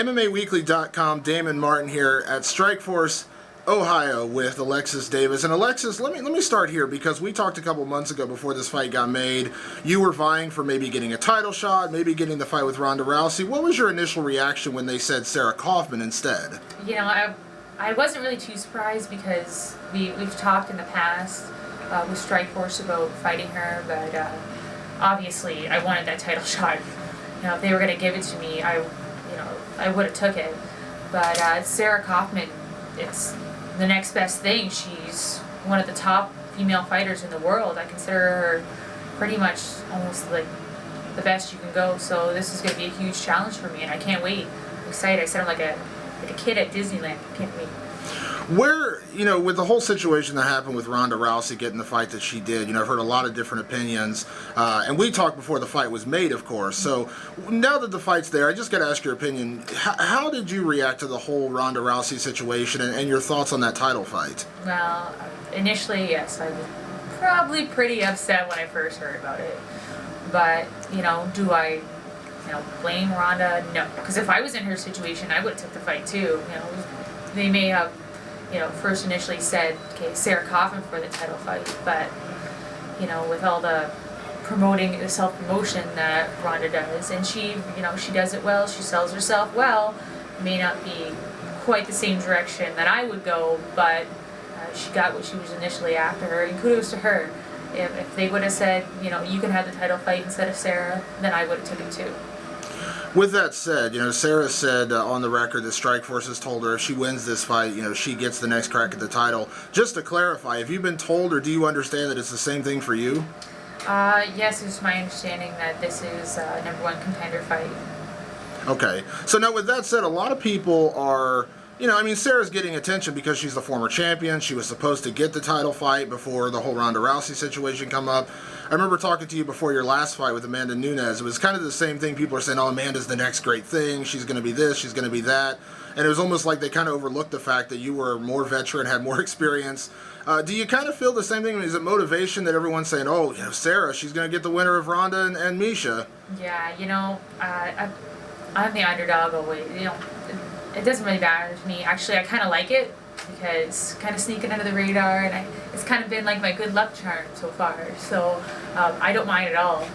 MMAWeekly.com, Damon Martin here at Strikeforce, Ohio with Alexis Davis. And Alexis, let me start here because we talked a couple months ago before this fight got made. You were vying for maybe getting a title shot, maybe getting the fight with Ronda Rousey. What was your initial reaction when they said Sarah Kaufman instead? You know, I wasn't really too surprised because we've talked in the past with Strikeforce about fighting her, but obviously I wanted that title shot. You know, if they were going to give it to me, I would have took it. But Sarah Kaufman, it's the next best thing. She's one of the top female fighters in the world. I consider her pretty much almost like the best you can go. So this is going to be a huge challenge for me, and I can't wait. I'm excited. I said I'm like a kid at Disneyland. I can't wait. Where, with the whole situation that happened with Ronda Rousey getting the fight that she did, I've heard a lot of different opinions, and we talked before the fight was made, of course. So now that the fight's there, I just got to ask your opinion. How did you react to the whole Ronda Rousey situation and your thoughts on that title fight? Well, initially, yes, I was probably pretty upset when I first heard about it. But, do I blame Ronda? No, because if I was in her situation, I would have took the fight too. They may have first initially said, okay, Sarah Kaufman for the title fight, but, with all the promoting, the self-promotion that Ronda does, and she does it well, she sells herself well, may not be quite the same direction that I would go, but she got what she was initially after her, and kudos to her. If they would have said, you can have the title fight instead of Sarah, then I would have took it too. With that said, Sarah said on the record that Strikeforce has told her if she wins this fight, she gets the next crack at the title. Just to clarify, have you been told or do you understand that it's the same thing for you? Yes, it's my understanding that this is a #1 contender fight. Okay. So now with that said, a lot of people are... Sarah's getting attention because she's the former champion. She was supposed to get the title fight before the whole Ronda Rousey situation come up. I remember talking to you before your last fight with Amanda Nunes. It was kind of the same thing. People are saying, oh, Amanda's the next great thing. She's going to be this. She's going to be that. And it was almost like they kind of overlooked the fact that you were more veteran, had more experience. Do you kind of feel the same thing? Is it motivation that everyone's saying, oh, Sarah, she's going to get the winner of Ronda and Misha? Yeah, I'm the underdog always. It doesn't really matter to me. Actually, I kind of like it because kind of sneaking under the radar, and it's kind of been like my good luck charm so far. So I don't mind at all.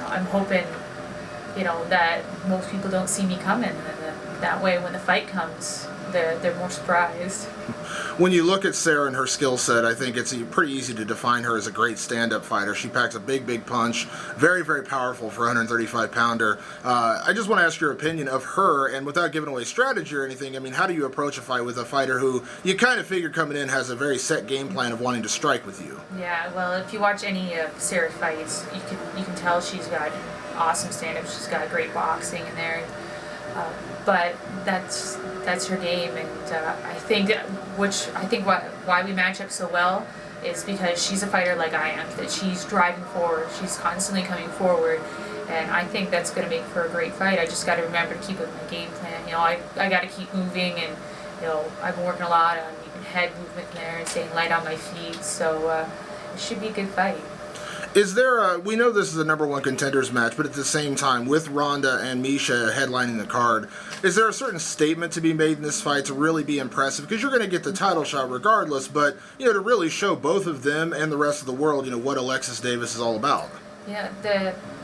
I'm hoping, that most people don't see me coming, and that way when the fight comes, they're more surprised. When you look at Sarah and her skill set, I think it's pretty easy to define her as a great stand-up fighter. She packs a big punch, very, very powerful for a 135-pounder. I just want to ask your opinion of her, and without giving away strategy or anything, how do you approach a fight with a fighter who you kind of figure coming in has a very set game plan of wanting to strike with you? Yeah, well, if you watch any of Sarah's fights, you can tell she's got awesome stand-up. She's got great boxing in there. But that's her game, and I think why we match up so well is because she's a fighter like I am, that she's driving forward, she's constantly coming forward, and I think that's going to make for a great fight. I just got to remember to keep with my game plan. I got to keep moving, and I've been working a lot on even head movement there and staying light on my feet, so it should be a good fight. Is there we know this is a #1 contenders match, but at the same time, with Ronda and Misha headlining the card, is there a certain statement to be made in this fight to really be impressive? Because you're going to get the title shot regardless, but, to really show both of them and the rest of the world, what Alexis Davis is all about. Yeah,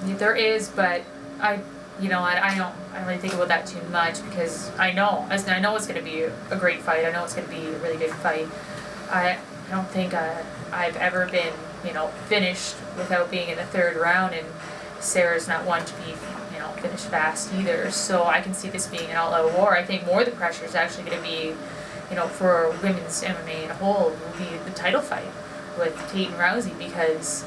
there is, but I don't really think about that too much because I know it's going to be a great fight. I know it's going to be a really good fight. I don't think I've ever been finished without being in the third round, and Sarah's not one to be, finished fast either. So I can see this being an all-out war. I think more the pressure is actually going to be, for women's MMA in a whole, will be the title fight with Tate and Rousey because,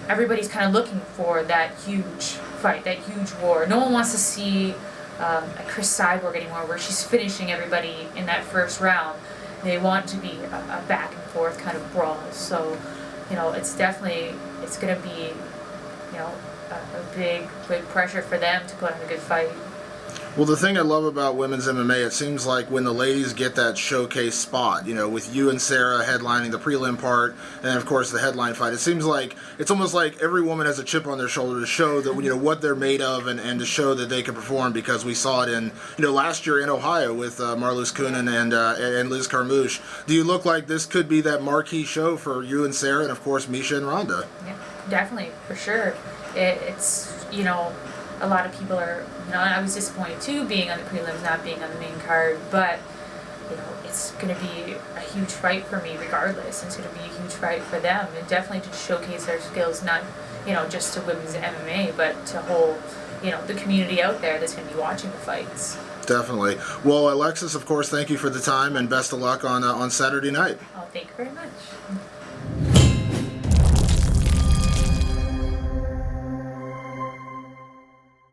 everybody's kind of looking for that huge fight, that huge war. No one wants to see a Chris Cyborg anymore where she's finishing everybody in that first round. They want to be a back and forth kind of brawl. So, it's going to be, a big pressure for them to put on a good fight. Well, the thing I love about women's MMA, it seems like when the ladies get that showcase spot, you know, with you and Sarah headlining the prelim part, and then of course the headline fight, it seems like it's almost like every woman has a chip on their shoulder to show that, you know, what they're made of, and to show that they can perform, because we saw it in, you know, last year in Ohio with Marloes Kunin and Liz Carmouche. Do you look like this could be that marquee show for you and Sarah, and of course Misha and Ronda? Yeah, definitely, for sure. It's, you know, a lot of people are, you know, I was disappointed too being on the prelims, not being on the main card, but, you know, it's going to be a huge fight for me regardless. It's going to be a huge fight for them, and definitely to showcase their skills, not, you know, just to women's MMA, but to whole, you know, the community out there that's going to be watching the fights. Definitely. Well, Alexis, of course, thank you for the time, and best of luck on Saturday night. Oh, thank you very much.